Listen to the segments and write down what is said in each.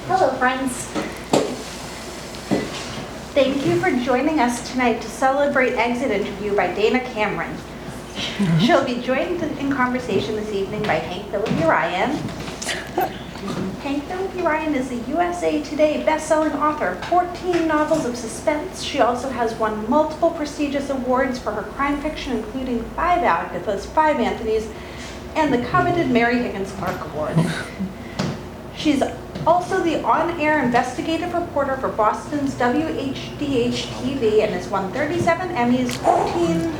Hello, friends. Thank you for joining us tonight to celebrate Exit Interview by Dana Cameron. She'll be joined in conversation this evening by Phillippi Ryan. Phillippi Ryan is a USA Today best-selling author of 14 novels of suspense. She also has won multiple prestigious awards for her crime fiction, including 5 Agathas, 5 Anthonys, and the coveted Mary Higgins Clark Award. She's also the on-air investigative reporter for Boston's WHDH-TV and has won 37 Emmys, 14...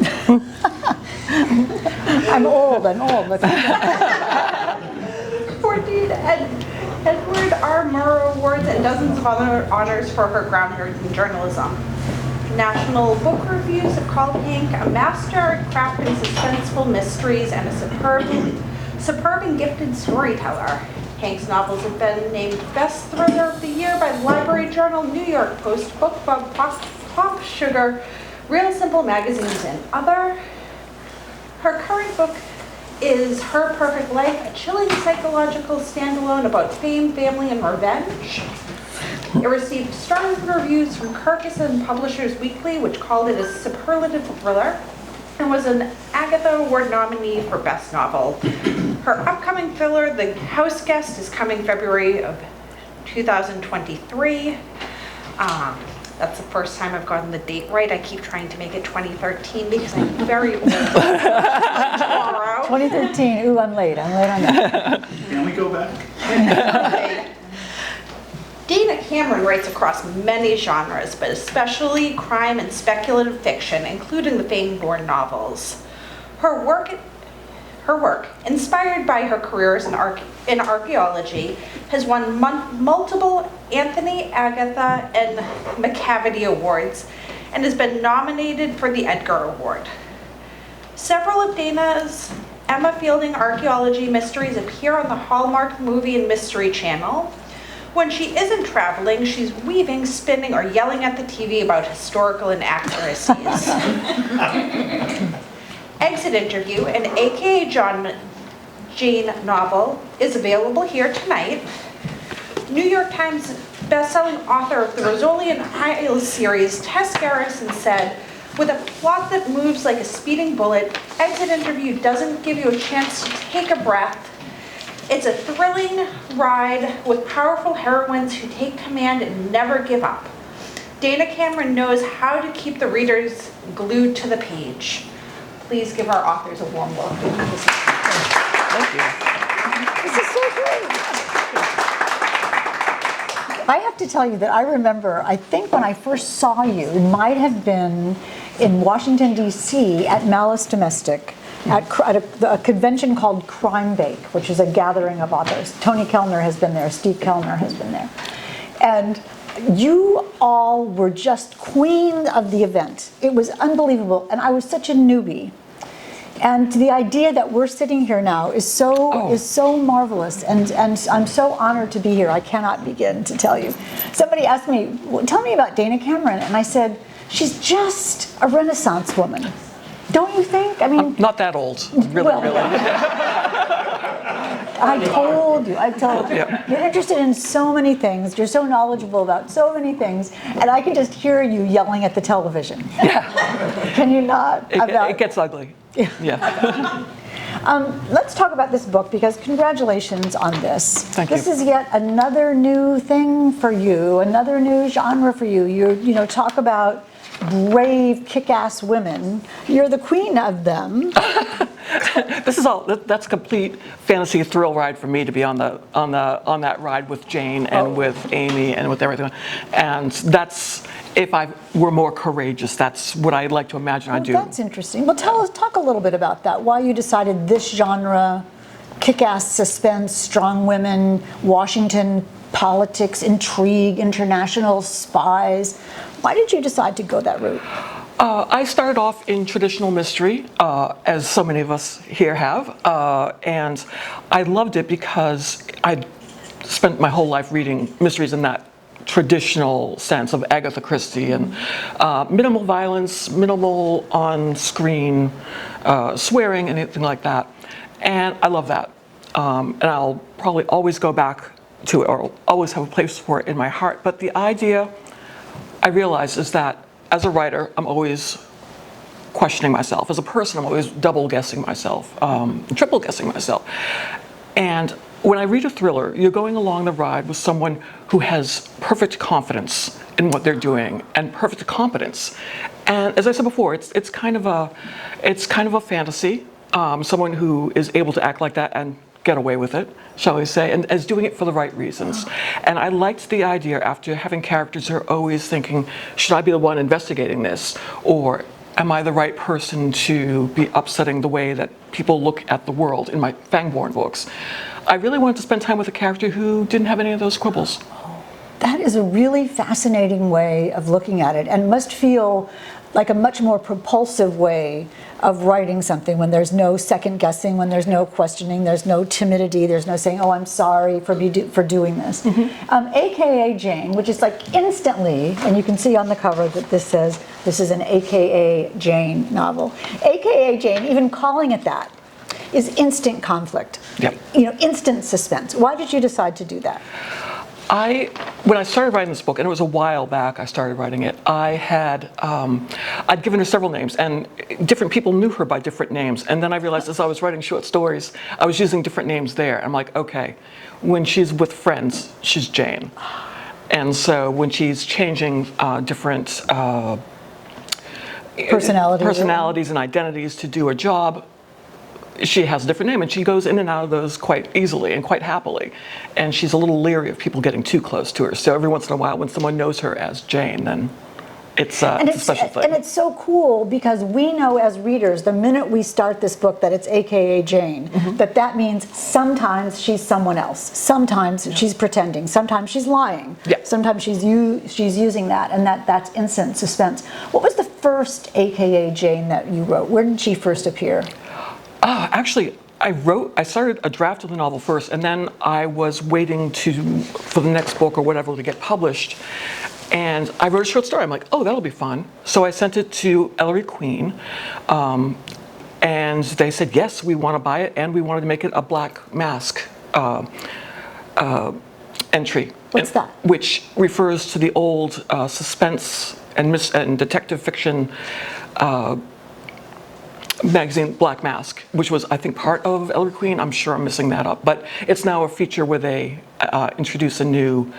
I'm old. 14 Edward R. Murrow Awards and dozens of other honors for her groundwork in journalism. National book reviews have called Hank a master at crafting suspenseful mysteries and a superb and gifted storyteller. Hank's novels have been named Best Thriller of the Year by the Library Journal, New York Post, Book Bug, Pop Sugar, Real Simple Magazines, and other. Her current book is Her Perfect Life, a chilling psychological standalone about fame, family, and revenge. It received strong reviews from Kirkus and Publishers Weekly, which called it a superlative thriller, and was an Agatha Award nominee for Best Novel. Her upcoming thriller, The House Guest, is coming February of 2023. That's the first time I've gotten the date right. I keep trying to make it 2013 because I'm very old. Tomorrow. 2013. Ooh, I'm late on that. Can we go back? Okay. Dana Cameron writes across many genres, but especially crime and speculative fiction, including the Fane-born novels. Her work, inspired by her careers in archaeology, has won multiple Anthony, Agatha, and Macavity Awards, and has been nominated for the Edgar Award. Several of Dana's Emma Fielding archaeology mysteries appear on the Hallmark Movie and Mystery Channel. When she isn't traveling, she's weaving, spinning, or yelling at the TV about historical inaccuracies. Exit Interview, an AKA Jane novel, is available here tonight. New York Times bestselling author of the Rosolian Isles series, Tess Garrison, said, "With a plot that moves like a speeding bullet, Exit Interview doesn't give you a chance to take a breath. It's a thrilling ride with powerful heroines who take command and never give up. Dana Cameron knows how to keep the readers glued to the page." Please give our authors a warm welcome. Thank you. This is so great. I have to tell you that I remember, I think when I first saw you, it might have been in Washington, D.C. at Malice Domestic, at a convention called Crime Bake, which is a gathering of authors. Tony Kellner has been there, Steve Kellner has been there. And you all were just queen of the event. It was unbelievable, and I was such a newbie. And the idea that we're sitting here now is so marvelous, and I'm so honored to be here. I cannot begin to tell you. Somebody asked me, well, tell me about Dana Cameron, and I said, she's just a Renaissance woman. Don't you think? I mean, I'm not that old, really. I told you. Yeah. You're interested in so many things. You're so knowledgeable about so many things, and I can just hear you yelling at the television. Yeah. Can you not? It gets ugly. Yeah. Let's talk about this book, because congratulations on this. Thank you. This is yet another new thing for you, another new genre for you. You talk about brave, kick-ass women. You're the queen of them. That's a complete fantasy thrill ride for me to be on that ride with Jane and with Amy and with everything. And that's, if I were more courageous, that's what I'd like to imagine I'd do. That's interesting. Well, talk a little bit about that. Why you decided this genre, kick-ass suspense, strong women, Washington politics, intrigue, international spies. Why did you decide to go that route? I started off in traditional mystery, as so many of us here have, and I loved it because I'd spent my whole life reading mysteries in that traditional sense of Agatha Christie, and minimal violence, minimal on-screen swearing, anything like that. And I love that. And I'll probably always go back to it, or always have a place for it in my heart. But the idea I realize is that as a writer, I'm always questioning myself. As a person, I'm always double guessing myself, triple guessing myself. And when I read a thriller, you're going along the ride with someone who has perfect confidence in what they're doing and perfect competence. And as I said before, it's kind of a fantasy. Someone who is able to act like that and get away with it, shall we say, and is doing it for the right reasons. And I liked the idea, after having characters who are always thinking, should I be the one investigating this? Or am I the right person to be upsetting the way that people look at the world in my Fangborn books? I really wanted to spend time with a character who didn't have any of those quibbles. That is a really fascinating way of looking at it, and must feel like a much more propulsive way of writing something, when there's no second guessing, when there's no questioning, there's no timidity, there's no saying, oh, I'm sorry for doing this. AKA Jane, which is like instantly, and you can see on the cover that this says this is an AKA Jane novel. AKA Jane, even calling it that, is instant conflict. Yep. Instant suspense. Why did you decide to do that? When I started writing this book, and it was a while back I started writing it, I'd given her several names, and different people knew her by different names. And then I realized as I was writing short stories, I was using different names there. I'm like, okay, when she's with friends, she's Jane. And so when she's changing different personalities and identities to do a job, she has a different name, and she goes in and out of those quite easily and quite happily. And she's a little leery of people getting too close to her. So every once in a while, when someone knows her as Jane, then it's a special thing. And it's so cool because we know as readers, the minute we start this book, that it's AKA Jane, that means sometimes she's someone else. Sometimes she's pretending. Sometimes she's lying. Yeah. Sometimes she's using that, and that's instant suspense. What was the first AKA Jane that you wrote? Where did she first appear? Actually, I started a draft of the novel first, and then I was waiting for the next book or whatever to get published. And I wrote a short story. I'm like, oh, that'll be fun. So I sent it to Ellery Queen, and they said, yes, we want to buy it, and we wanted to make it a black mask entry. What's that? Which refers to the old suspense and detective fiction magazine Black Mask, which was, I think, part of Ellery Queen. I'm sure I'm missing that up, but it's now a feature where they introduce a new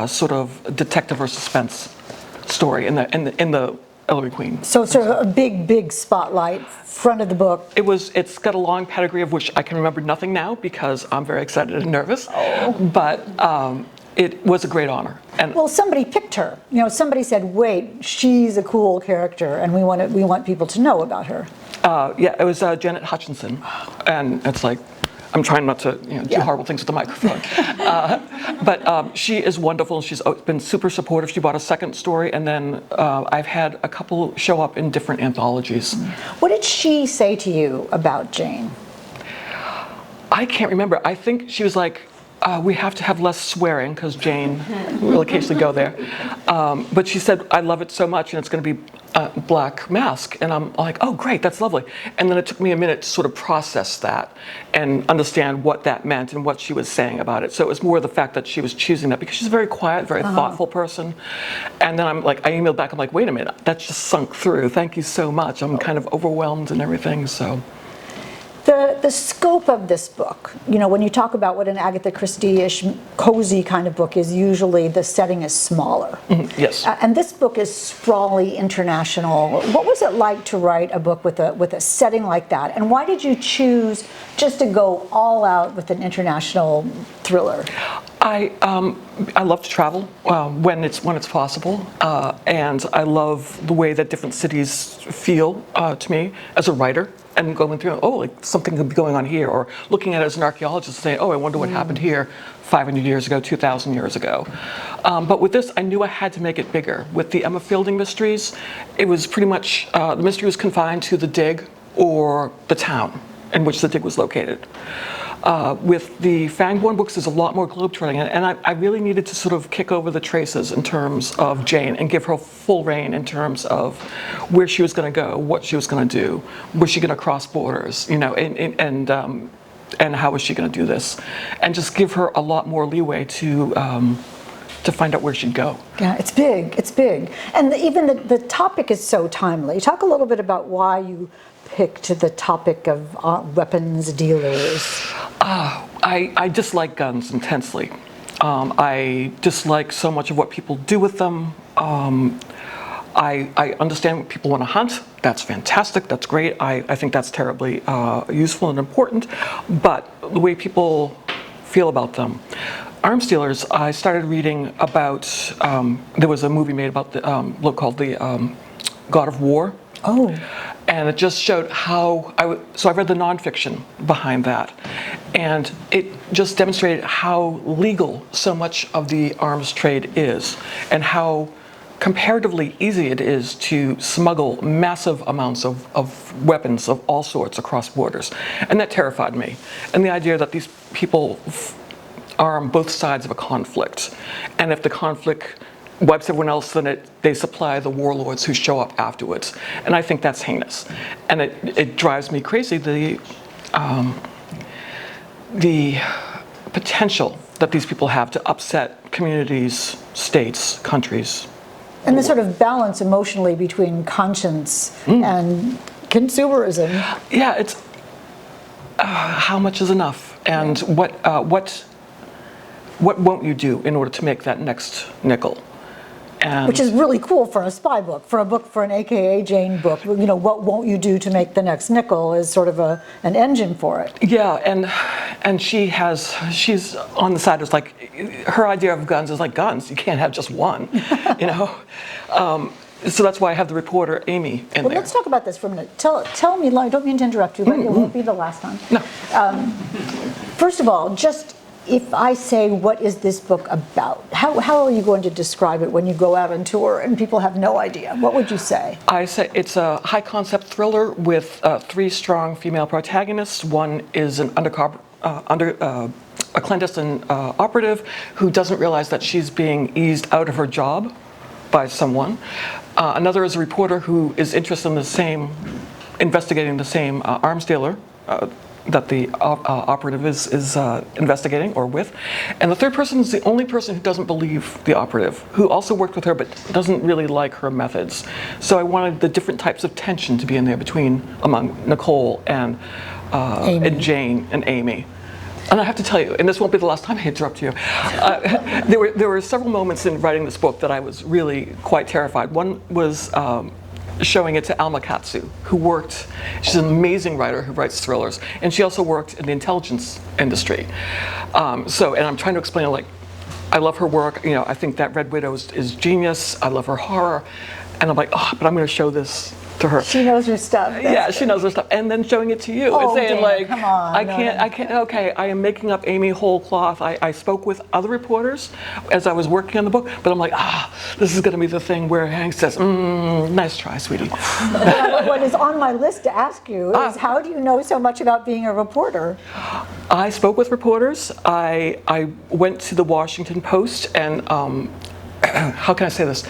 sort of detective or suspense story in the Ellery Queen. So sort of a big spotlight, front of the book. It's got a long pedigree of which I can remember nothing now because I'm very excited and nervous. Oh. But it was a great honor. And well, somebody picked her. Somebody said, "Wait, she's a cool character, and we want people to know about her." Yeah, it was Janet Hutchinson, and it's like, I'm trying not to do horrible things with the microphone. But she is wonderful. She's been super supportive. She bought a second story, and then I've had a couple show up in different anthologies. What did she say to you about Jane? I can't remember. I think she was like, we have to have less swearing because Jane will occasionally go there. But she said, I love it so much, and it's going to be Black Mask. And I'm like, oh, great, that's lovely. And then it took me a minute to sort of process that and understand what that meant and what she was saying about it. So it was more the fact that she was choosing that because she's a very quiet, very thoughtful person. And then I emailed back, I'm like, wait a minute, that just sunk through. Thank you so much. I'm kind of overwhelmed and everything, so. The scope of this book, when you talk about what an Agatha Christie-ish, cozy kind of book is, usually the setting is smaller. Yes. And this book is sprawly, international. What was it like to write a book with a setting like that? And why did you choose just to go all out with an international thriller? I love to travel when it's possible, and I love the way that different cities feel to me as a writer. And going through, something could be going on here, or looking at it as an archaeologist, saying, I wonder what happened here 500 years ago, 2,000 years ago. But with this, I knew I had to make it bigger. With the Emma Fielding mysteries, it was pretty much, the mystery was confined to the dig or the town in which the dig was located. With the Fangborn books, there's a lot more globetrotting, and I really needed to sort of kick over the traces in terms of Jane and give her full reign in terms of where she was going to go, what she was going to do, was she going to cross borders, and and how is she going to do this, and just give her a lot more leeway to find out where she'd go. Yeah, it's big. It's big, and even the topic is so timely. Talk a little bit about why you picked the topic of weapons dealers. I dislike guns intensely. I dislike so much of what people do with them. I understand what people want to hunt. That's fantastic. That's great. I think that's terribly useful and important. But the way people feel about them. Arms dealers, I started reading about, there was a movie made about the book called The God of War. Oh. And it just showed how, so I read the nonfiction behind that. And it just demonstrated how legal so much of the arms trade is, and how comparatively easy it is to smuggle massive amounts of weapons of all sorts across borders. And that terrified me. And the idea that these people are on both sides of a conflict. And if the conflict wipes everyone else, then they supply the warlords who show up afterwards. And I think that's heinous. And it drives me crazy, the potential that these people have to upset communities, states, countries. And the sort of balance emotionally between conscience and consumerism. Yeah, it's how much is enough, and what won't you do in order to make that next nickel? And which is really cool for a spy book, for an AKA Jane book. You know, what won't you do to make the next nickel is sort of an engine for it. Yeah, and she's on the side. It's like her idea of guns is like guns. You can't have just one, you know. So that's why I have the reporter Amy in there. Let's talk about this for a minute. Tell me, I don't mean to interrupt you, but it won't be the last time. No. First of all, just if I say, what is this book about? How are you going to describe it when you go out on tour and people have no idea? What would you say? I say it's a high concept thriller with 3 strong female protagonists. One is an a clandestine operative who doesn't realize that she's being eased out of her job by someone. Another is a reporter who is interested in investigating the same arms dealer that the operative is investigating or with. And the third person is the only person who doesn't believe the operative, who also worked with her but doesn't really like her methods. So I wanted the different types of tension to be in there among Nicole and Jane and Amy. And I have to tell you, and this won't be the last time I interrupt you, there were several moments in writing this book that I was really quite terrified. One was showing it to Alma Katsu, she's an amazing writer who writes thrillers, and she also worked in the intelligence industry. And I'm trying to explain, like, I love her work, you know, I think that Red Widow is genius, I love her horror, and I'm like, but I'm going to show this to her. She knows her stuff. She knows her stuff, and then showing it to you and saying, Dan, like, come on, I can't. Okay, I am making up Amy whole cloth. I spoke with other reporters as I was working on the book, but I'm like, this is going to be the thing where Hank says, nice try, sweetie. What is on my list to ask you is, how do you know so much about being a reporter? I spoke with reporters. I went to the Washington Post, and how can I say this?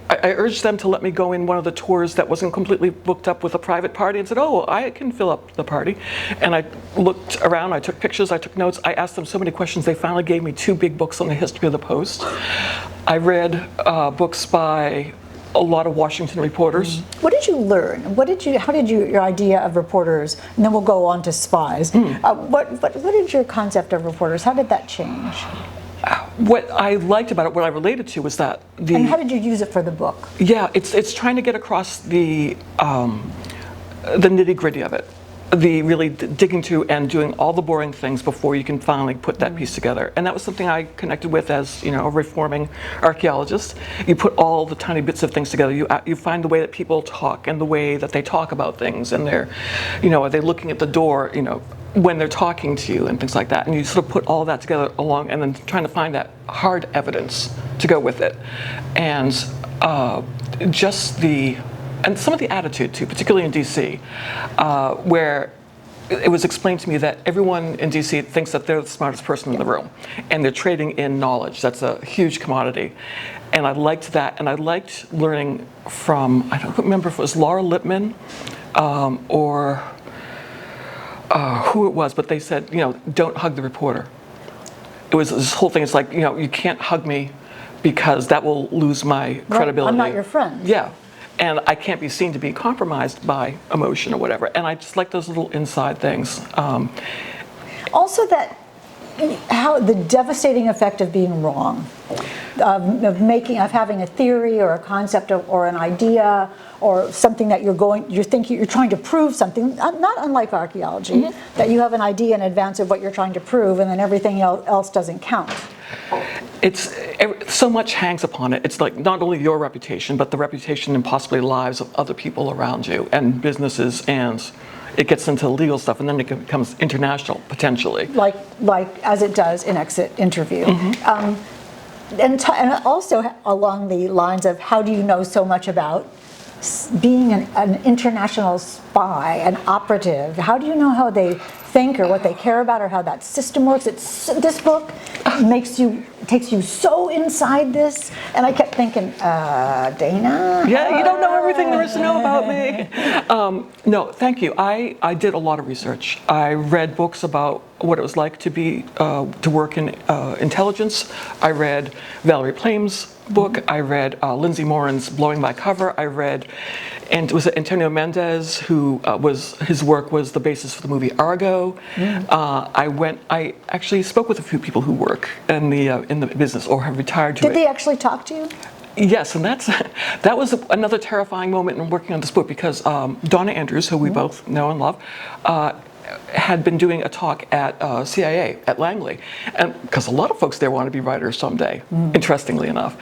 I urged them to let me go in one of the tours that wasn't completely booked up with a private party, and said, I can fill up the party. And I looked around, I took pictures, I took notes, I asked them so many questions, they finally gave me 2 big books on the history of the Post. I read books by a lot of Washington reporters. What did you learn? How did your idea of reporters, and then we'll go on to spies. What is your concept of reporters? How did that change? What I liked about it, what I related to, was that And how did you use it for the book? Yeah, it's trying to get across the nitty-gritty of it, the really digging through and doing all the boring things before you can finally put that piece together. And that was something I connected with as, you know, a reforming archaeologist. You put all the tiny bits of things together. You find the way that people talk and the way that they talk about things, and they're, you know, are they looking at the door, you know, when they're talking to you and things like that. And you sort of put all that together along, and then trying to find that hard evidence to go with it. And and some of the attitude too, particularly in DC, where it was explained to me that everyone in DC thinks that they're the smartest person in the room, and they're trading in knowledge. That's a huge commodity. And I liked that, and I liked learning from, I don't remember if it was Laura Lippman or who it was, but they said, don't hug the reporter. It was this whole thing. It's like, you can't hug me because that will lose my credibility. I'm not your friend. Yeah. And I can't be seen to be compromised by emotion or whatever. And I just like those little inside things. Also, that how the devastating effect of being wrong, of having a theory or a concept or an idea or something that you're trying to prove something, not unlike archaeology, that you have an idea in advance of what you're trying to prove, and then everything else doesn't count. It's so much hangs upon it. It's like not only your reputation, but the reputation and possibly lives of other people around you and businesses, and it gets into legal stuff, and then it becomes international potentially. Like as it does in Exit Interview. And also along the lines of how do you know so much about being an international spy, an operative? How do you know how they think or what they care about or how that system works? This book takes you so inside this, and I kept thinking, Dana? Yeah, you don't know everything there is to know about me. No, thank you. I did a lot of research. I read books about what it was like to work in intelligence. I read Valerie Plame's book. I read Lindsay Moran's Blowing by Cover. I read, and it was Antonio Mendez, who his work was the basis for the movie Argo. I actually spoke with a few people who work in the business or have retired to it. Did they actually talk to you? Yes, and that was another terrifying moment in working on this book, because Donna Andrews, who we both know and love, had been doing a talk at CIA at Langley, and because a lot of folks there want to be writers someday, interestingly enough.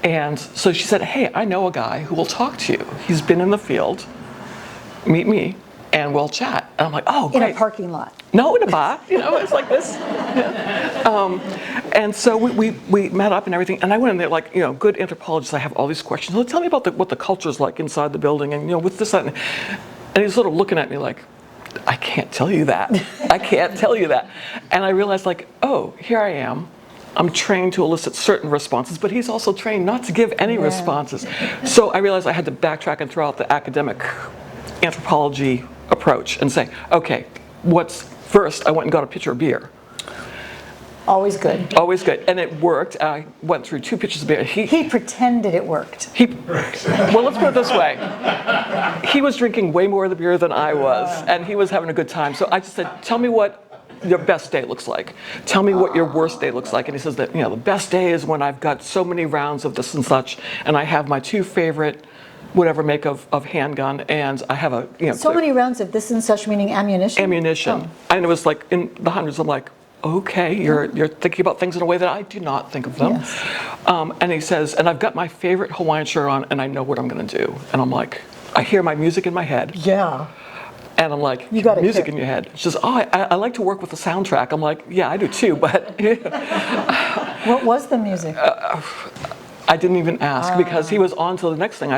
And so she said, hey, I know a guy who will talk to you. He's been in the field. Meet me, and we'll chat. And I'm like, oh, great. In a parking lot. No, in a bar. It's like this. And so we met up and everything. And I went in there like, good anthropologist. I have all these questions. Well, tell me about what the culture's like inside the building, and with this, that, and he's sort of looking at me like, I can't tell you that. I can't tell you that. And I realized, like, oh, here I am. I'm trained to elicit certain responses, but he's also trained not to give any responses. So I realized I had to backtrack and throw out the academic anthropology approach and say, okay, first I went and got a pitcher of beer. Always good. Always good. And it worked. I went through 2 pitchers of beer. He pretended it worked. Well, let's put it this way. He was drinking way more of the beer than I was, and he was having a good time. So I just said, tell me what your best day looks like. Tell me what your worst day looks like. And he says that, the best day is when I've got so many rounds of this and such, and I have my 2 favorite whatever make of handgun, and I have so many rounds of this and such, meaning ammunition? Ammunition. Oh. And it was like in the hundreds. I'm like, okay, you're thinking about things in a way that I do not think of them. Yes. And he says, and I've got my favorite Hawaiian shirt on, and I know what I'm going to do. And I'm like, I hear my music in my head. Yeah. And I'm like, you got music in your head. She says, oh, I like to work with the soundtrack. I'm like, yeah, I do too, but... What was the music? I didn't even ask, because he was on to the next thing. I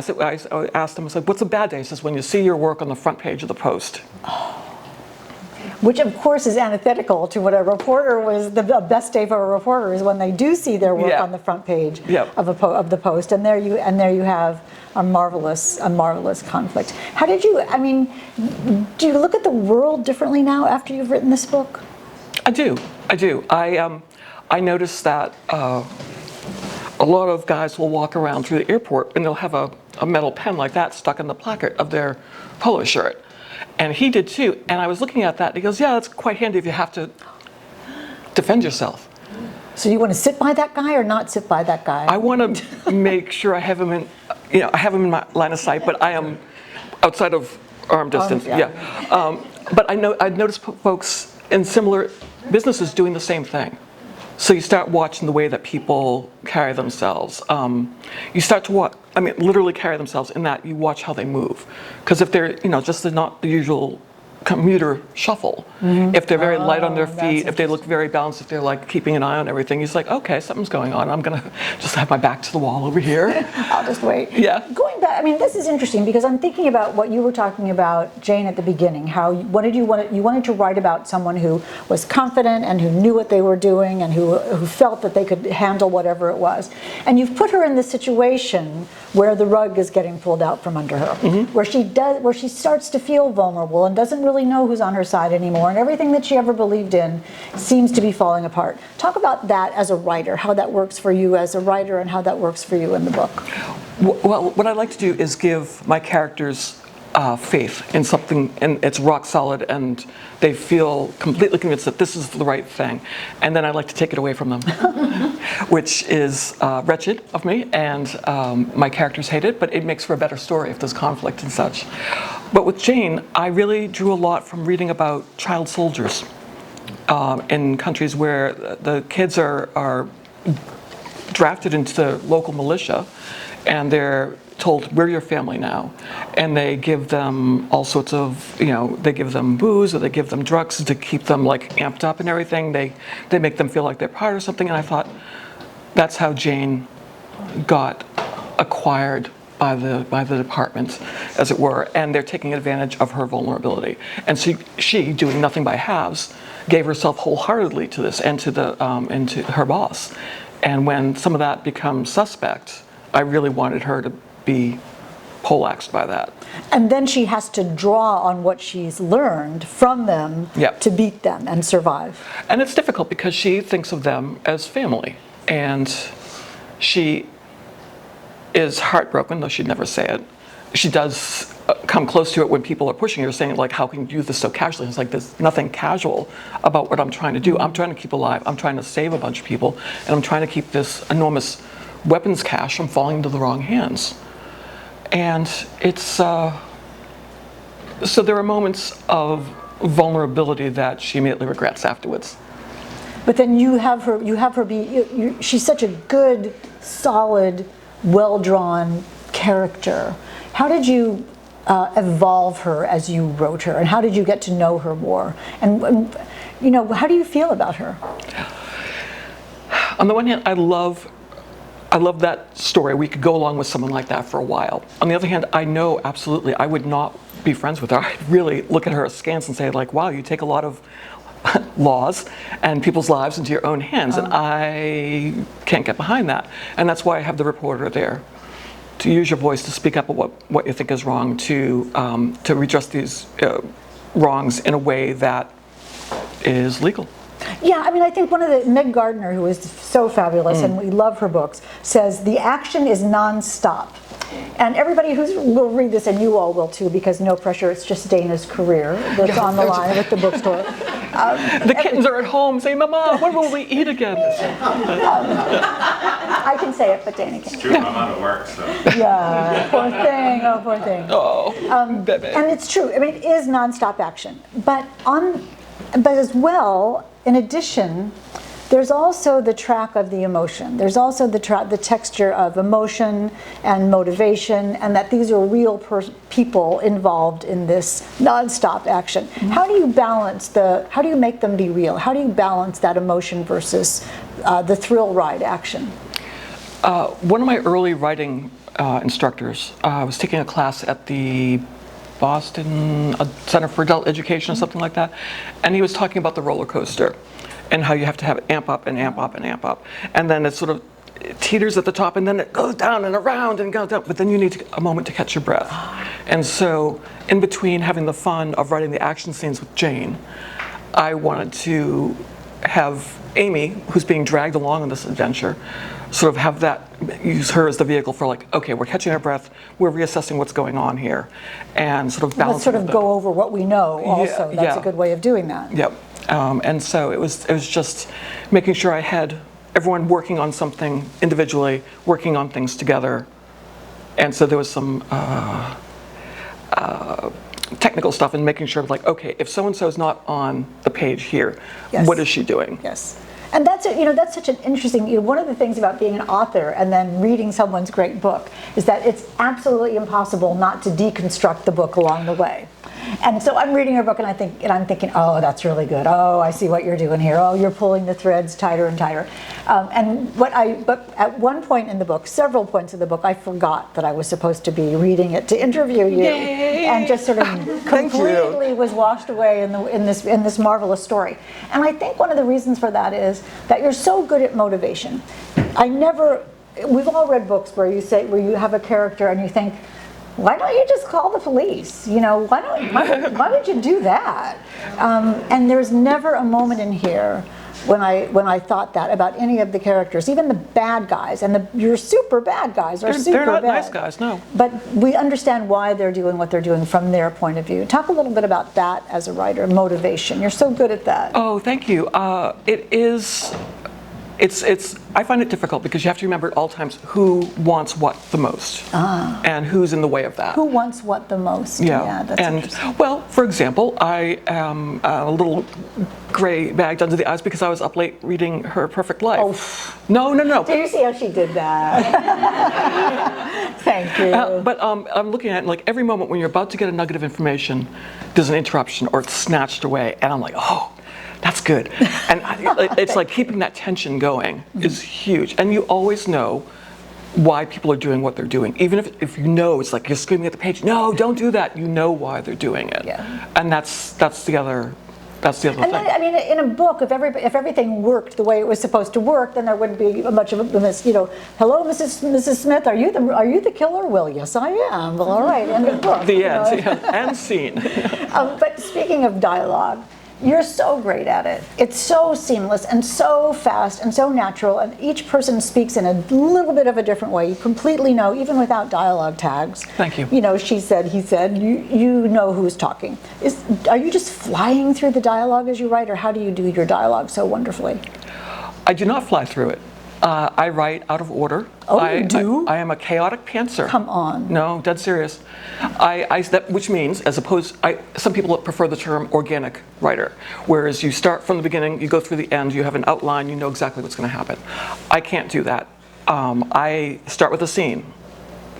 asked him, I said, what's a bad day? He says, when you see your work on the front page of the Post. Which, of course, is antithetical to what a reporter was. The best day for a reporter is when they do see their work on the front page of the Post, and there you have a marvelous conflict. How did you? I mean, do you look at the world differently now after you've written this book? I do. I noticed that a lot of guys will walk around through the airport and they'll have a metal pen like that stuck in the placard of their polo shirt. And he did too. And I was looking at that, and he goes, yeah, that's quite handy if you have to defend yourself. So you want to sit by that guy or not sit by that guy? I want to make sure I have him in, I have him in my line of sight, but I am outside of arm distance. But I've noticed folks in similar businesses doing the same thing. So you start watching the way that people carry themselves. You start to literally carry themselves in that you watch how they move. Because if they're, just not the usual commuter shuffle, if they're very light on their feet, if they look very balanced, if they're like keeping an eye on everything, he's like, okay, something's going on. I'm gonna just have my back to the wall over here. I'll just wait. Yeah. Going back, this is interesting because I'm thinking about what you were talking about, Jane, at the beginning. How you wanted to write about someone who was confident and who knew what they were doing and who felt that they could handle whatever it was. And you've put her in this situation where the rug is getting pulled out from under her, where she starts to feel vulnerable and doesn't really know who's on her side anymore, and everything that she ever believed in seems to be falling apart. Talk about that as a writer, how that works for you as a writer and how that works for you in the book. Well, what I like to do is give my characters faith in something, and it's rock solid, and they feel completely convinced that this is the right thing. And then I like to take it away from them, which is wretched of me, and my characters hate it, but it makes for a better story if there's conflict and such. But with Jane, I really drew a lot from reading about child soldiers in countries where the kids are drafted into the local militia, and they're told, we're your family now. And they give them all sorts of, they give them booze or they give them drugs to keep them like amped up and everything. They make them feel like they're part of something. And I thought, that's how Jane got acquired by the department, as it were. And they're taking advantage of her vulnerability. And she doing nothing by halves, gave herself wholeheartedly to this and to her boss. And when some of that becomes suspect, I really wanted her to be poleaxed by that. And then she has to draw on what she's learned from them to beat them and survive. And it's difficult because she thinks of them as family. And she is heartbroken, though she'd never say it. She does come close to it when people are pushing her, saying, like, how can you do this so casually? It's like, there's nothing casual about what I'm trying to do. I'm trying to keep alive. I'm trying to save a bunch of people. And I'm trying to keep this enormous weapons cache from falling into the wrong hands. And it's, so there are moments of vulnerability that she immediately regrets afterwards. But then you have her be, she's such a good, solid, well-drawn character. How did you evolve her as you wrote her, and how did you get to know her more? And how do you feel about her? On the one hand, I love that story. We could go along with someone like that for a while. On the other hand, I know absolutely I would not be friends with her. I'd really look at her askance and say, like, wow, you take a lot of laws and people's lives into your own hands, and I can't get behind that. And that's why I have the reporter there, to use your voice to speak up about what you think is wrong, to redress these wrongs in a way that is legal. Yeah, I mean, I think one of Meg Gardner, who is so fabulous, and we love her books, says the action is nonstop. And everybody who will read this, and you all will too, because no pressure, it's just Dana's career that's on the line at the bookstore. The kittens are at home saying, Mama, when will we eat again? I can say it, but Dana can't. It's true, I'm out of work, so. Yeah, poor thing, oh poor thing. Oh, baby. And it's true, I mean, it is nonstop action. But as well, in addition, there's also the track of the emotion. There's also the texture of emotion and motivation, and that these are real people involved in this nonstop action. How do you balance how do you make them be real? How do you balance that emotion versus the thrill ride action? One of my early writing instructors, I was taking a class at the Boston Center for Adult Education or something like that, and he was talking about the roller coaster and how you have to have it amp up and amp up and amp up, and then it sort of teeters at the top, and then it goes down and around and goes down, but then you need a moment to catch your breath. And so in between having the fun of writing the action scenes with Jane, I wanted to have Amy, who's being dragged along on this adventure, sort of use her as the vehicle for, like, okay, we're catching our breath, we're reassessing what's going on here, and sort of balancing. Let's sort of go over what we know also. That's a good way of doing that. Yep. And so it was just making sure I had everyone working on something individually, working on things together. And so there was some technical stuff and making sure, like, okay, if so-and-so is not on the page here, what is she doing? Yes. And that's such an interesting, one of the things about being an author and then reading someone's great book is that it's absolutely impossible not to deconstruct the book along the way. And so I'm reading her book and I'm thinking, oh, that's really good. Oh, I see what you're doing here. Oh, you're pulling the threads tighter and tighter. But at one point in the book, several points in the book, I forgot that I was supposed to be reading it to interview you. Yay. And just sort of completely was washed away in this marvelous story. And I think one of the reasons for that is that you're so good at motivation. We've all read books where you have a character and you think, why don't you just call the police? You know, why would you do that? And there's never a moment in here when I thought that about any of the characters, even the bad guys, and your super bad guys are super bad. They're not nice guys, no. But we understand why they're doing what they're doing from their point of view. Talk a little bit about that as a writer, motivation. You're so good at that. Oh, thank you. I find it difficult because you have to remember at all times who wants what the most, and who's in the way of that. Who wants what the most? Yeah, that's and well, for example, I am a little gray bagged under the eyes because I was up late reading Her Perfect Life. Oh. No. Do you see how she did that? Thank you. But I'm looking at it, like every moment when you're about to get a nugget of information, there's an interruption or it's snatched away, and I'm like, oh. That's good. And it's like keeping that tension going is huge. And you always know why people are doing what they're doing. Even if you know it's like you're screaming at the page, no, don't do that. You know why they're doing it. Yeah. And that's the other thing. And then, I mean, in a book, if everything worked the way it was supposed to work, then there wouldn't be much of a hello, Mrs. Smith, are you the killer? Well, yes, I am. Well, all right, end of book. The end, yeah, and scene. But speaking of dialogue, you're so great at it. It's so seamless and so fast and so natural, and each person speaks in a little bit of a different way. You completely know, even without dialogue tags. Thank you. You know, she said, he said, you know who's talking. Are you just flying through the dialogue as you write, or how do you do your dialogue so wonderfully? I do not fly through it. I write out of order. Oh, you do? I am a chaotic pantser. Come on. No, dead serious. Which means, some people prefer the term organic writer, whereas you start from the beginning, you go through the end, you have an outline, you know exactly what's going to happen. I can't do that. I start with a scene.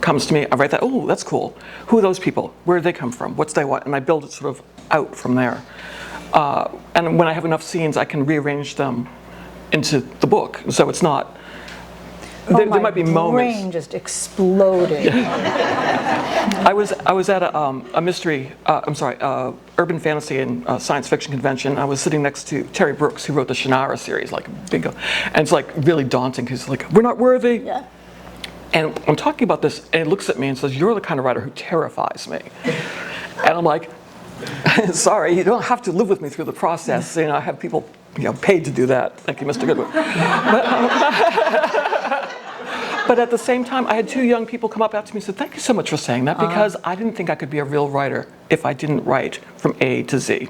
Comes to me, I write that, oh, that's cool. Who are those people? Where did they come from? What's they want? And I build it sort of out from there. And when I have enough scenes, I can rearrange them into the book, so it's not. There might be moments. My brain just exploded. I was at a mystery, urban fantasy and science fiction convention. I was sitting next to Terry Brooks, who wrote the Shannara series, like big, and it's like really daunting because like we're not worthy. Yeah. And I'm talking about this, and he looks at me and says, "You're the kind of writer who terrifies me." And I'm like, "Sorry, you don't have to live with me through the process. You know, I have people." Paid to do that. Thank you, Mr. Goodwin. But at the same time, I had two young people come up after me and said, "Thank you so much for saying that, because I didn't think I could be a real writer if I didn't write from A to Z."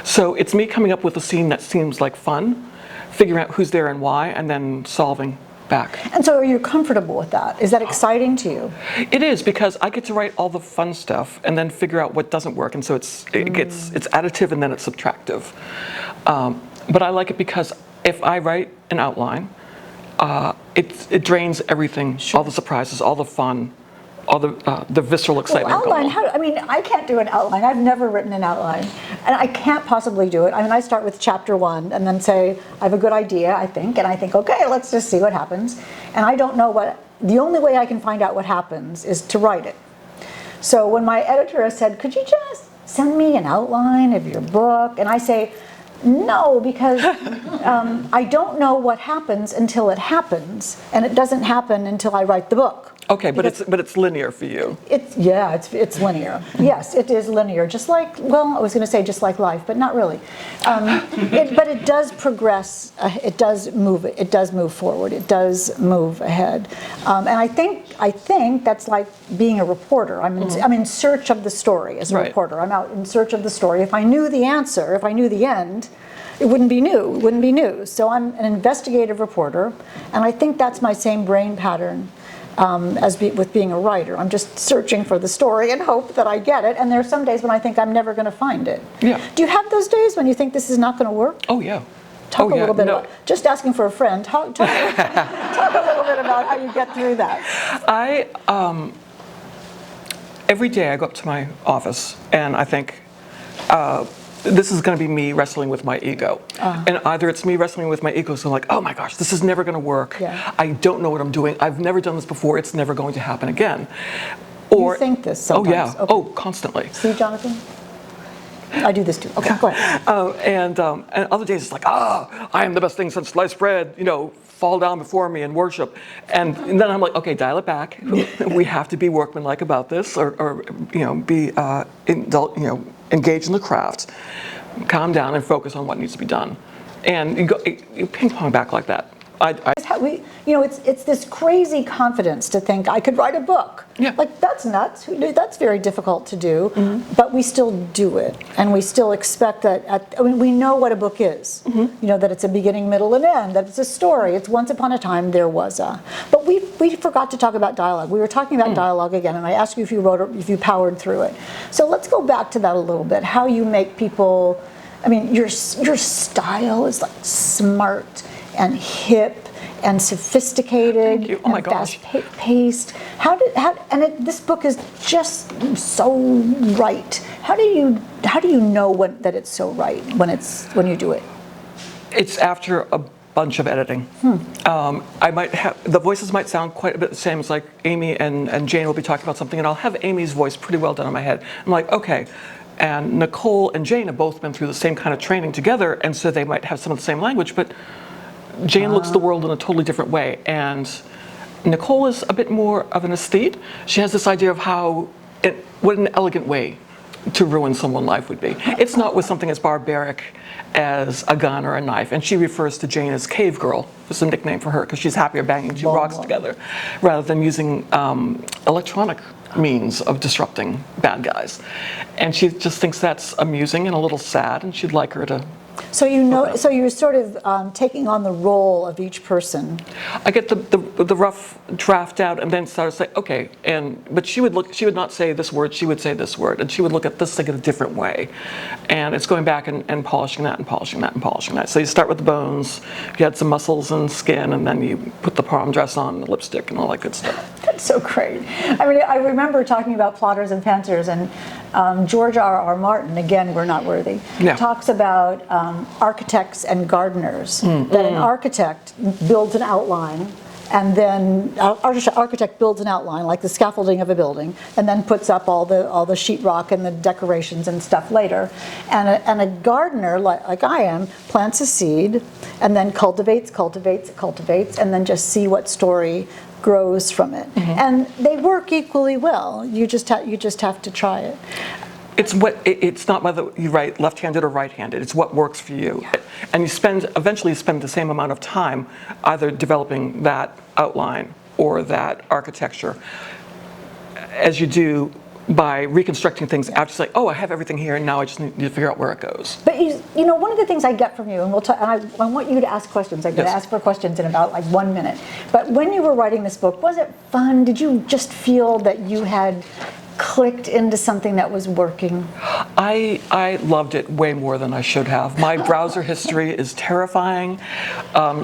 So it's me coming up with a scene that seems like fun, figuring out who's there and why, and then solving back. And so are you comfortable with that? Is that exciting to you? It is, because I get to write all the fun stuff and then figure out what doesn't work, and so it's additive and then it's subtractive. But I like it because if I write an outline, it drains everything, all the surprises, all the fun, all the visceral excitement. Outline? I can't do an outline. I've never written an outline, and I can't possibly do it. I mean, I start with chapter 1 and then say I have a good idea, I think, okay, let's just see what happens. And I don't know what. The only way I can find out what happens is to write it. So when my editor has said, "Could you just send me an outline of your book?" and I say, "No, because I don't know what happens until it happens, and it doesn't happen until I write the book." Okay, but it's linear for you. It's linear. Yes, it is linear. Just like, well, I was going to say just like life, but not really. But it does progress. It does move. It does move forward. It does move ahead. And I think that's like being a reporter. I'm in search of the story as a reporter. I'm out in search of the story. If I knew the answer, if I knew the end, it wouldn't be new. It wouldn't be news. So I'm an investigative reporter, and I think that's my same brain pattern with being a writer. I'm just searching for the story and hope that I get it. And there are some days when I think I'm never going to find it. Yeah. Do you have those days when you think this is not going to work? Oh yeah. Talk a little bit about, just asking for a friend. Talk a little bit about how you get through that. Every day I go up to my office and I think, this is going to be me wrestling with my ego. And either it's me wrestling with my ego, so I'm like, oh my gosh, this is never going to work. Yeah. I don't know what I'm doing. I've never done this before. It's never going to happen again. Or, you think this sometimes? Oh yeah. Okay. Oh, constantly. See, Jonathan? I do this too. Okay, go ahead. And other days it's like, I am the best thing since sliced bread, fall down before me and worship. And then I'm like, okay, dial it back. We have to be workmanlike about this, or be engaged in the craft, calm down and focus on what needs to be done. And you ping pong back like that. It's this crazy confidence to think I could write a book. Yeah. Like, that's nuts. That's very difficult to do, but we still do it, and we still expect that. We know what a book is. That it's a beginning, middle, and end. That it's a story. It's once upon a time there was a. But we forgot to talk about dialogue. We were talking about dialogue again, and I asked you if you powered through it. So let's go back to that a little bit. How you make people. Your style is like smart and hip and sophisticated. Thank you. Oh my and gosh. fast-paced. This book is just so right. How do you know that it's so right when you do it? It's after a bunch of editing. The voices might sound quite a bit the same. It's like Amy and Jane will be talking about something, and I'll have Amy's voice pretty well done in my head. I'm like, okay. And Nicole and Jane have both been through the same kind of training together, and so they might have some of the same language, but Jane looks at the world in a totally different way. And Nicole is a bit more of an aesthete. She has this idea of what an elegant way to ruin someone's life would be. It's not with something as barbaric as a gun or a knife. And she refers to Jane as Cave Girl. It's a nickname for her because she's happier banging two rocks together rather than using electronic means of disrupting bad guys. And she just thinks that's amusing and a little sad, and she'd like her to. So you're sort of taking on the role of each person. I get the rough draft out and then start to say, okay, but she would not say this word, she would say this word, and she would look at this thing in a different way. And it's going back and polishing that and polishing that and polishing that. So you start with the bones, you add some muscles and skin, and then you put the prom dress on, and the lipstick, and all that good stuff. That's so great. I remember talking about plotters and pantsers, and George R.R. Martin, again, we're not worthy, talks about architects and gardeners. That an architect builds an outline, and then architect builds an outline like the scaffolding of a building, and then puts up all the sheetrock and the decorations and stuff later. And a gardener, like I am, plants a seed, and then cultivates, and then just see what story grows from it. And they work equally well. You just have to try it. It's not whether you write left-handed or right-handed. It's what works for you. Yeah. And eventually you spend the same amount of time either developing that outline or that architecture as you do by reconstructing things after. It's like, oh, I have everything here, and now I just need to figure out where it goes. But one of the things I get from you, and I want you to ask questions. I'm going to ask for questions in about 1 minute. But when you were writing this book, was it fun? Did you just feel that you had clicked into something that was working? I loved it way more than I should have. My browser history is terrifying.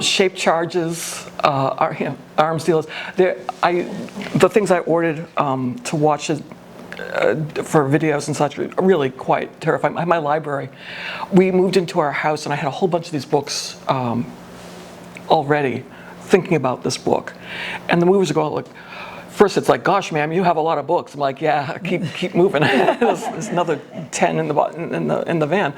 Shape charges, arms deals. The things I ordered to watch it, for videos and such, are really quite terrifying. I have my library. We moved into our house, and I had a whole bunch of these books already, thinking about this book. And the movers go, like, first it's like, gosh, ma'am, you have a lot of books. I'm like, yeah, keep moving. There's another 10 in the van.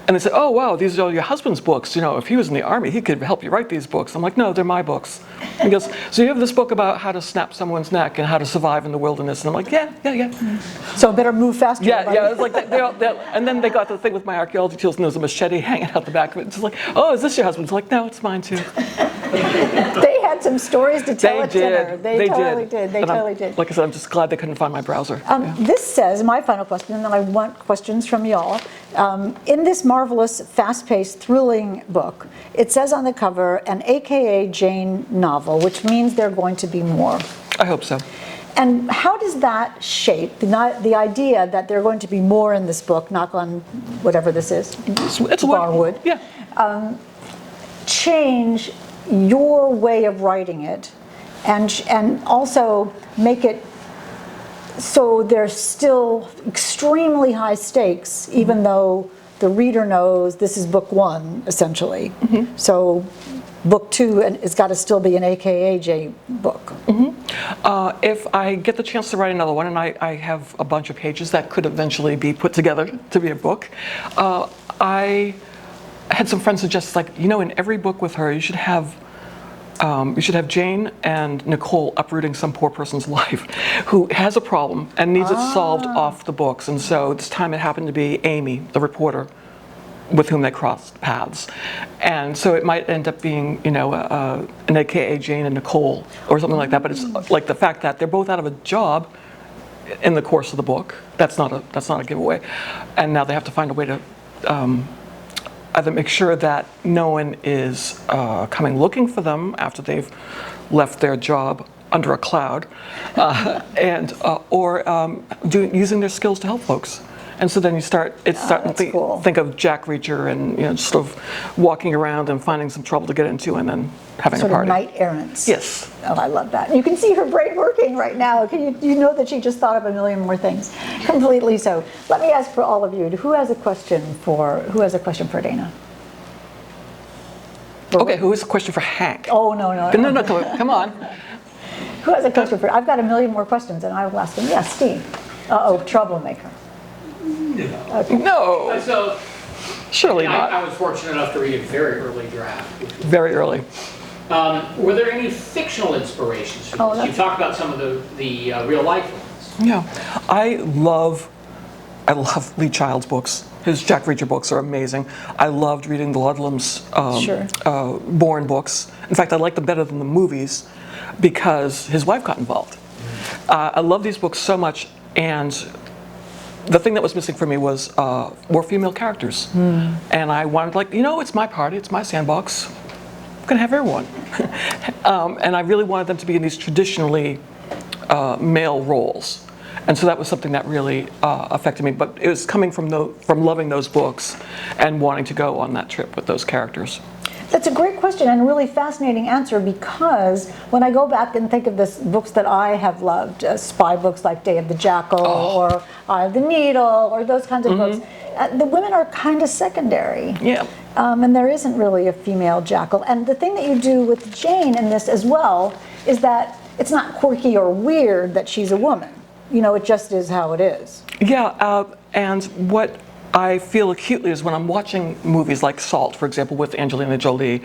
And they said, oh, wow, these are your husband's books. If he was in the army, he could help you write these books. I'm like, no, they're my books. He goes, so you have this book about how to snap someone's neck and how to survive in the wilderness. And I'm like, yeah. So better move faster. Yeah. It's like and then they got the thing with my archaeology tools, and there's a machete hanging out the back of it. It's like, oh, is this your husband's? Like, no, it's mine too. They had some stories to tell at dinner. They totally did. Like I said, I'm just glad they couldn't find my browser. This says, my final question, and then I want questions from y'all. In this marvelous, fast-paced, thrilling book, it says on the cover, an AKA Jane novel, which means there are going to be more. I hope so. And how does that shape the idea that there are going to be more in this book, knock on whatever this is, it's barwood, change your way of writing it, and also make it so there's still extremely high stakes, even though the reader knows this is book one, essentially. So book two has got to still be an AKAJ book. If I get the chance to write another one, and I have a bunch of pages that could eventually be put together to be a book, I had some friends suggest, like, in every book with her, you should have Jane and Nicole uprooting some poor person's life who has a problem and needs it solved off the books. And so this time it happened to be Amy, the reporter, with whom they crossed paths. And so it might end up being, an AKA Jane and Nicole or something like that. But it's like the fact that they're both out of a job in the course of the book. That's not a giveaway. And now they have to find a way to either make sure that no one is coming looking for them after they've left their job under a cloud, or using their skills to help folks. And so then you start to think of Jack Reacher and sort of walking around and finding some trouble to get into and then having sort a party. Of knight errants. Yes. Oh, I love that. You can see her brain working right now. You know that she just thought of a million more things. Completely so. Let me ask for all of you, who has a question for Dana? Okay, who has a question for Hank? Oh, no. No, come on. Who has a question for? I've got a million more questions, and I will ask them. Yes, Steve. Uh-oh, troublemaker. No. Okay. No. So, Surely not. I was fortunate enough to read a very early draft. Very early. Were there any fictional inspirations for this? You talked about some of the real life ones. Yeah, I love Lee Child's books. His Jack Reacher books are amazing. I loved reading the Ludlum's Bourne books. In fact, I liked them better than the movies because his wife got involved. I love these books so much, and the thing that was missing for me was more female characters. And I wanted, it's my party, it's my sandbox. I'm gonna have everyone. And I really wanted them to be in these traditionally male roles. And so that was something that really affected me. But it was coming from loving those books and wanting to go on that trip with those characters. That's a great question and a really fascinating answer, because when I go back and think of the books that I have loved, spy books like Day of the Jackal or Eye of the Needle or those kinds of books, the women are kind of secondary. Yeah. And there isn't really a female Jackal. And the thing that you do with Jane in this as well is that it's not quirky or weird that she's a woman. It just is how it is. Yeah, and what I feel acutely is when I'm watching movies like Salt, for example, with Angelina Jolie,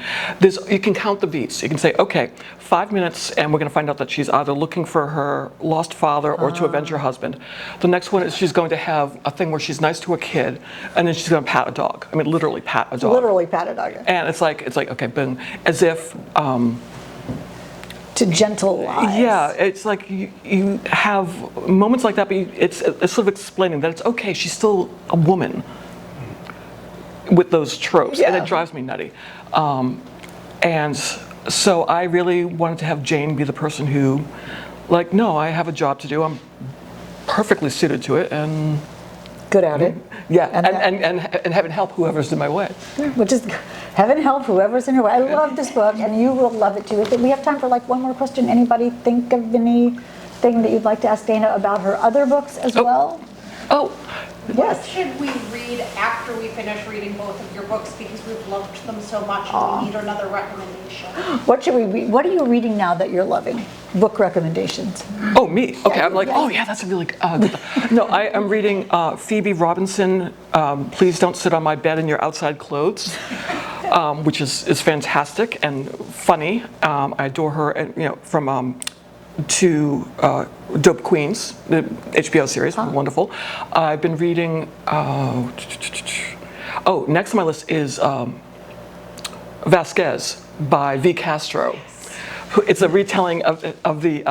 you can count the beats. You can say, okay, 5 minutes and we're going to find out that she's either looking for her lost father or to avenge her husband. The next one is she's going to have a thing where she's nice to a kid, and then she's going to pat a dog. I mean, literally pat a dog. Literally pat a dog. And it's like okay, boom, as if... to gentleize. Yeah, it's like you have moments like that, but it's sort of explaining that it's okay, she's still a woman with those tropes, and it drives me nutty. And so I really wanted to have Jane be the person who, no, I have a job to do, I'm perfectly suited to it, and... Good at it. Yeah, and heaven help whoever's in my way. Which is, heaven help whoever's in her way. I love this book, and you will love it too. We have time for one more question. Anybody think of anything that you'd like to ask Dana about her other books as well? What Yes. should we read after we finish reading both of your books, because we've loved them so much and we need another recommendation? What should we read? What are you reading now that you're loving? Book recommendations. Oh, me? Okay, I'm oh yeah, that's a really good. No, I am reading Phoebe Robinson, Please Don't Sit on My Bed in Your Outside Clothes, which is fantastic and funny. I adore her, and from Dope Queens, the HBO series, wonderful. I've been reading, next on my list is Vasquez by V. Castro. It's a retelling of the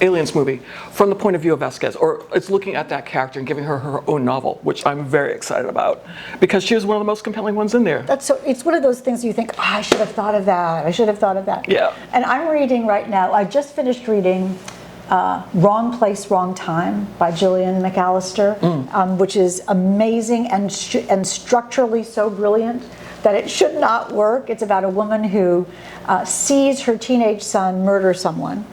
Aliens movie from the point of view of Vasquez, or it's looking at that character and giving her own novel, which I'm very excited about because she was one of the most compelling ones in there. It's one of those things you think, I should have thought of that. I should have thought of that. Yeah. And I'm reading right now. I just finished reading Wrong Place, Wrong Time by Gillian McAllister, which is amazing and structurally so brilliant that it should not work. It's about a woman who sees her teenage son murder someone,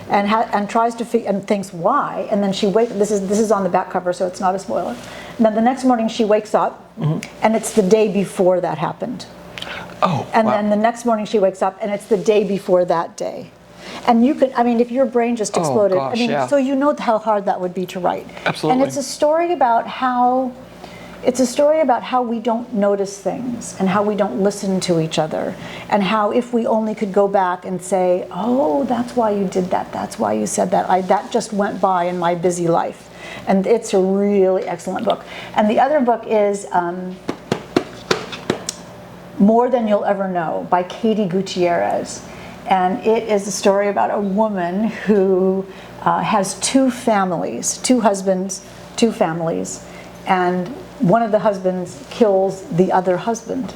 and tries to and thinks why, and then she wakes. This is on the back cover, so it's not a spoiler. And then the next morning she wakes up, and it's the day before that happened. Oh, And wow. then the next morning she wakes up and it's the day before that day. And you could, I mean, if your brain just exploded, gosh, I mean, yeah. so you know how hard that would be to write. Absolutely. And it's a story about how we don't notice things and how we don't listen to each other, and how if we only could go back and say, oh, that's why you did that, that's why you said that, that just went by in my busy life. And it's a really excellent book. And the other book is More Than You'll Ever Know by Katie Gutierrez. And it is a story about a woman who has two families, two husbands, two families, and one of the husbands kills the other husband.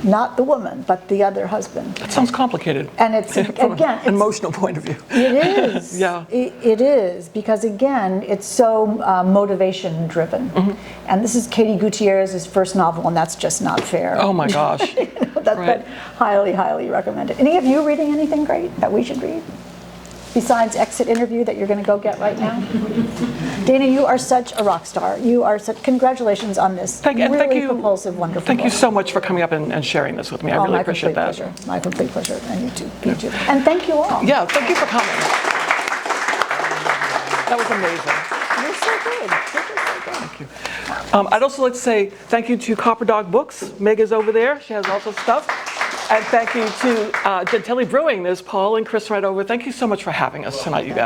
Not the woman, but the other husband. That sounds complicated. And it's, From again, an emotional point of view. it is. Yeah. It is, because again, it's so motivation driven. And this is Katie Gutierrez's first novel, and that's just not fair. Oh my gosh. But Right. highly, highly recommend it. Any of you reading anything great that we should read? Besides Exit Interview that you're going to go get right now? Dana, you are such a rock star. You are such, congratulations on this really propulsive, wonderful Thank you book. so much for coming up and sharing this with me. I really appreciate that. Pleasure. My complete pleasure. And you too. You too. And thank you all. Yeah, thank you for coming. That was amazing. You're so good. You're so good. Thank you. I'd also like to say thank you to Copper Dog Books. Meg is over there. She has also stuff. And thank you to Gentili Brewing. There's Paul and Chris right over. Thank you so much for having us tonight, you guys.